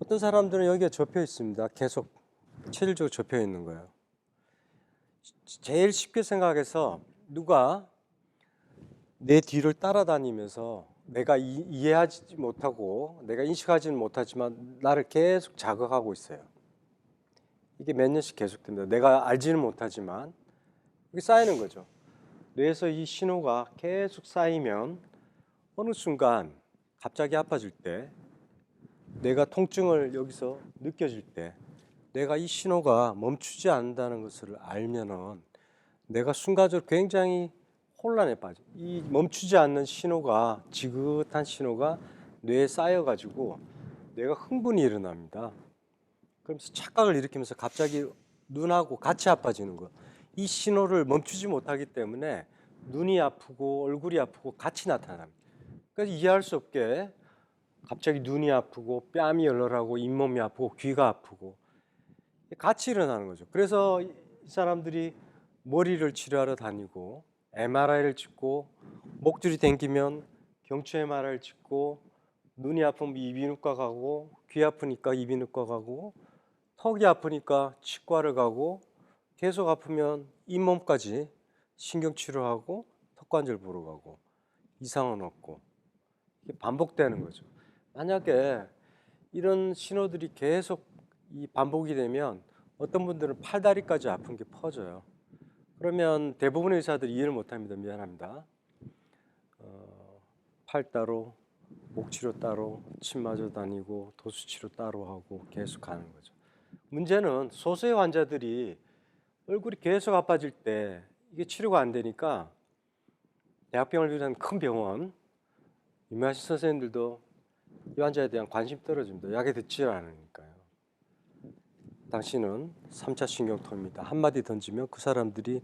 어떤 사람들은 여기가 접혀 있습니다. 계속 체질적으로 접혀 있는 거예요. 제일 쉽게 생각해서 누가 내 뒤를 따라다니면서 내가 이해하지 못하고 내가 인식하지는 못하지만 나를 계속 자극하고 있어요. 이게 몇 년씩 계속됩니다. 내가 알지는 못하지만 이게 쌓이는 거죠. 뇌에서 이 신호가 계속 쌓이면 어느 순간 갑자기 아파질 때 내가 통증을 여기서 느껴질 때 내가 이 신호가 멈추지 않는다는 것을 알면은 내가 순간적으로 굉장히 혼란에 빠져. 이 멈추지 않는 신호가 지긋한 신호가 뇌에 쌓여가지고 뇌가 흥분이 일어납니다. 그러면서 착각을 일으키면서 갑자기 눈하고 같이 아파지는 거. 이 신호를 멈추지 못하기 때문에 눈이 아프고 얼굴이 아프고 같이 나타납니다. 그래서 이해할 수 없게 갑자기 눈이 아프고 뺨이 열렬하고 잇몸이 아프고 귀가 아프고 같이 일어나는 거죠. 그래서 이 사람들이 머리를 치료하러 다니고 MRI를 찍고 목줄이 땡기면 경추 MRI를 찍고 눈이 아프면 이비인후과 가고 귀 아프니까 이비인후과 가고 턱이 아프니까 치과를 가고 계속 아프면 잇몸까지 신경치료하고 턱관절 보러 가고 이상은 없고 이게 반복되는 거죠. 만약에 이런 신호들이 계속 이 반복이 되면 어떤 분들은 팔다리까지 아픈 게 퍼져요. 그러면 대부분의 의사들이 이해를 못합니다. 미안합니다. 팔 따로, 목 치료 따로, 침 맞아 다니고 도수 치료 따로 하고 계속 가는 거죠. 문제는 소수의 환자들이 얼굴이 계속 아파질 때 이게 치료가 안 되니까 대학병원을 비롯한 큰 병원 유명하신 선생님들도 이 환자에 대한 관심이 떨어집니다. 약에 듣지 않으니까요. 당신은 3차 신경통입니다. 한마디 던지면 그 사람들이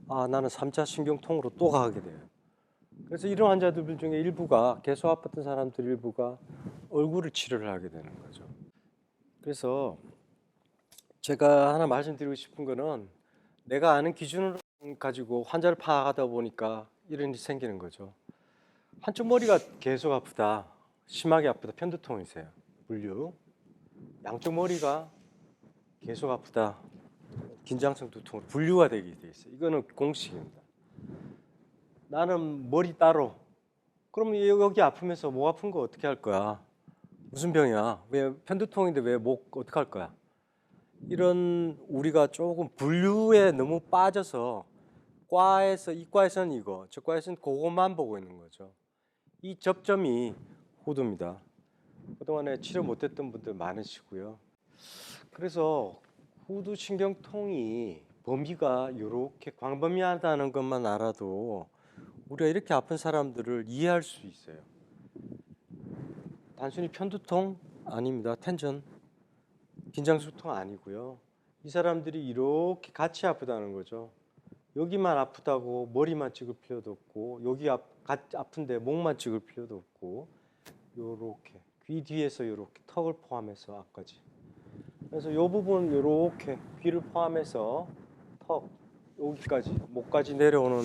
나는 3차 신경통으로 또 가게 돼요. 그래서 이런 환자들 중에 일부가 계속 아팠던 사람들 일부가 얼굴을 치료를 하게 되는 거죠. 그래서 제가 하나 말씀드리고 싶은 거는 내가 아는 기준을 가지고 환자를 파악하다 보니까 이런 일이 생기는 거죠. 한쪽 머리가 계속 아프다, 심하게 아프다, 편두통이세요. 분류. 양쪽 머리가 계속 아프다, 긴장성 두통으로 분류가 되게 돼 있어요. 이거는 공식입니다. 나는 머리 따로. 그럼 여기 아프면서 목 아픈 거 어떻게 할 거야? 무슨 병이야? 왜 편두통인데 왜 목 어떻게 할 거야? 이런 우리가 조금 분류에 너무 빠져서 이 과에서는 이거, 저 과에서는 그것만 보고 있는 거죠. 이 접점이 후두입니다. 그동안에 치료 못했던 분들 많으시고요. 그래서 후두 신경통이 범위가 이렇게 광범위하다는 것만 알아도 우리가 이렇게 아픈 사람들을 이해할 수 있어요. 단순히 편두통 아닙니다. 텐전, 긴장수통 아니고요. 이 사람들이 이렇게 같이 아프다는 거죠. 여기만 아프다고 머리만 찍을 필요도 없고 여기 아픈데 목만 찍을 필요도 없고 요렇게 귀 뒤에서 요렇게 턱을 포함해서 앞까지. 그래서 요 부분 요렇게 귀를 포함해서 턱 여기까지 목까지 내려오는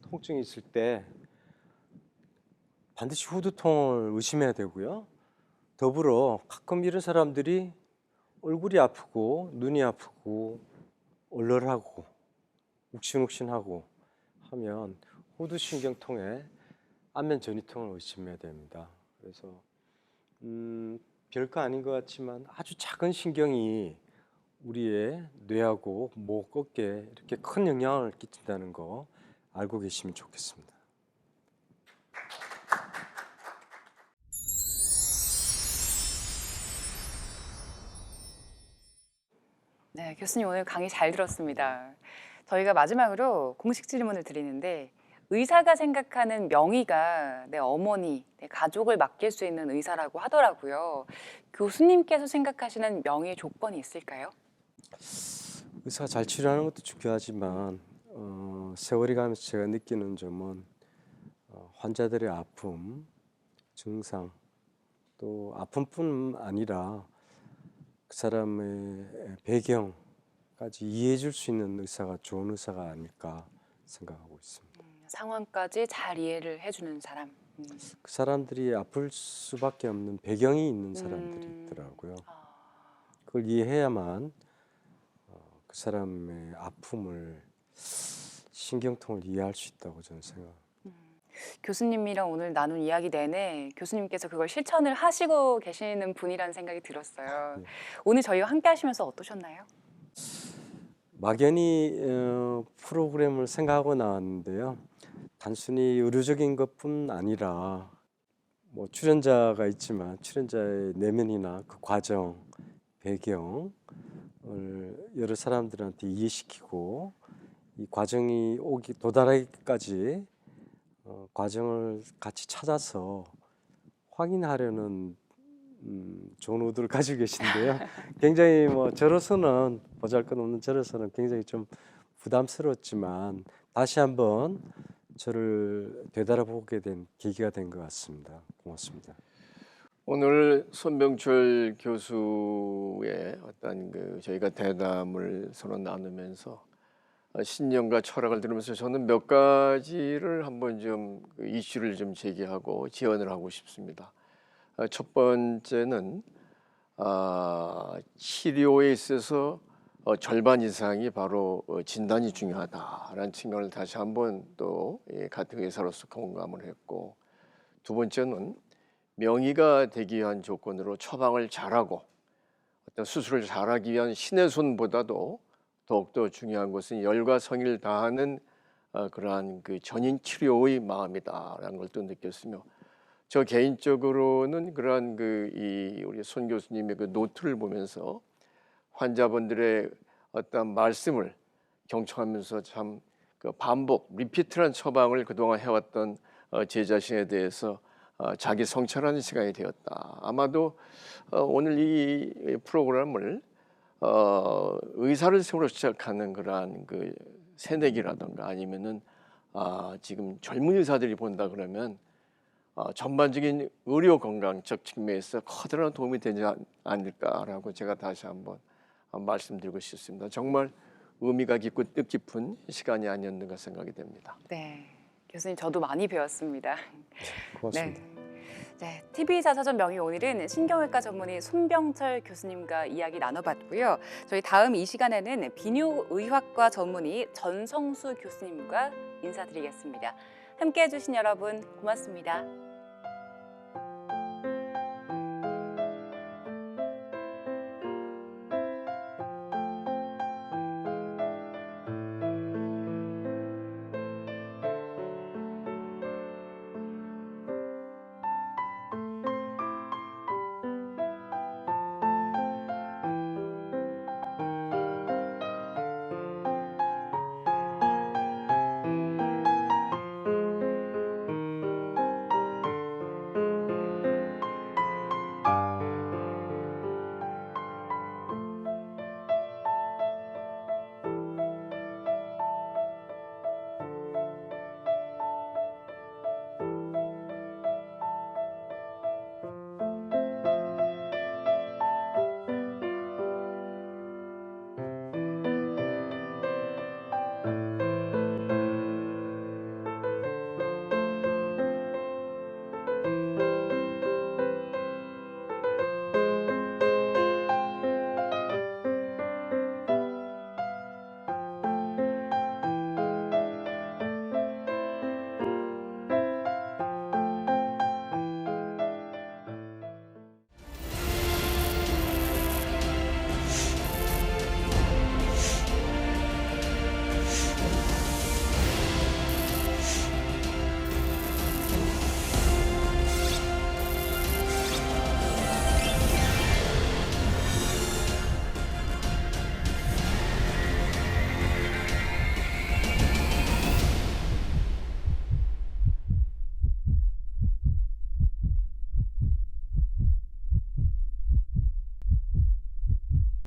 통증이 있을 때 반드시 후두통을 의심해야 되고요. 더불어 가끔 이런 사람들이 얼굴이 아프고 눈이 아프고 얼얼하고 욱신욱신하고 하면 후두신경통에 안면 전이통을 의심해야 됩니다. 그래서 별거 아닌 것 같지만 아주 작은 신경이 우리의 뇌하고 목, 어깨에 이렇게 큰 영향을 끼친다는 거 알고 계시면 좋겠습니다.
네, 교수님 오늘 강의 잘 들었습니다. 저희가 마지막으로 공식 질문을 드리는데 의사가 생각하는 명의가 내 어머니, 내 가족을 맡길 수 있는 의사라고 하더라고요. 교수님께서 생각하시는 명의의 조건이 있을까요?
의사가 잘 치료하는 것도 중요하지만 세월이 가면서 제가 느끼는 점은 환자들의 아픔, 증상, 또 아픔뿐 아니라 그 사람의 배경까지 이해해 줄 수 있는 의사가 좋은 의사가 아닐까 생각하고 있습니다.
상황까지 잘 이해를 해주는 사람.
그 사람들이 아플 수밖에 없는 배경이 있는 사람들이 있더라고요. 그걸 이해해야만 그 사람의 아픔을, 신경통을 이해할 수 있다고 저는 생각합니다.
교수님이랑 오늘 나눈 이야기 내내 교수님께서 그걸 실천을 하시고 계시는 분이라는 생각이 들었어요.
네.
오늘 저희와 함께 하시면서 어떠셨나요?
막연히 프로그램을 생각하고 나왔는데요. 단순히 의료적인 것뿐 아니라 뭐 출연자가 있지만 출연자의 내면이나 그 과정, 배경을 여러 사람들한테 이해시키고 이 과정이 도달하기까지 과정을 같이 찾아서 확인하려는 좋은 의도를 가지고 계신데요. 굉장히 뭐 저로서는 보잘것없는 저로서는 굉장히 좀 부담스러웠지만 다시 한번 저를 되돌아보게 된 계기가 된 것 같습니다. 고맙습니다.
오늘 손병철 교수의 어떤 저희가 대담을 서로 나누면서 신념과 철학을 들으면서 저는 몇 가지를 한번 좀 이슈를 좀 제기하고 지원을 하고 싶습니다. 첫 번째는 치료에 있어서 절반 이상이 바로 진단이 중요하다라는 측면을 다시 한번 또 같은 의사로서 공감을 했고, 두 번째는 명의가 되기 위한 조건으로 처방을 잘하고 어떤 수술을 잘하기 위한 신의 손보다도 더욱더 중요한 것은 열과 성의를 다하는 그러한 그 전인 치료의 마음이다라는 걸 또 느꼈으며, 저 개인적으로는 그러한 우리 손 교수님의 그 노트를 보면서 환자분들의 어떤 말씀을 경청하면서 참 그 반복, 리피트란 처방을 그동안 해왔던 제 자신에 대해서 자기 성찰하는 시간이 되었다. 아마도 오늘 이 프로그램을 의사를 세우러 시작하는 그러한 그 새내기라든가 아니면은 지금 젊은 의사들이 본다 그러면 전반적인 의료 건강적 측면에서 커다란 도움이 되지 않을까라고 제가 다시 한번 말씀드리고 싶습니다. 정말 의미가 깊고 뜻깊은 시간이 아니었는가 생각이 됩니다.
네, 교수님 저도 많이 배웠습니다.
고맙습니다.
네, TV자서전 명의 오늘은 신경외과 전문의 손병철 교수님과 이야기 나눠봤고요. 저희 다음 이 시간에는 비뇨의학과 전문의 전성수 교수님과 인사드리겠습니다. 함께해 주신 여러분 고맙습니다.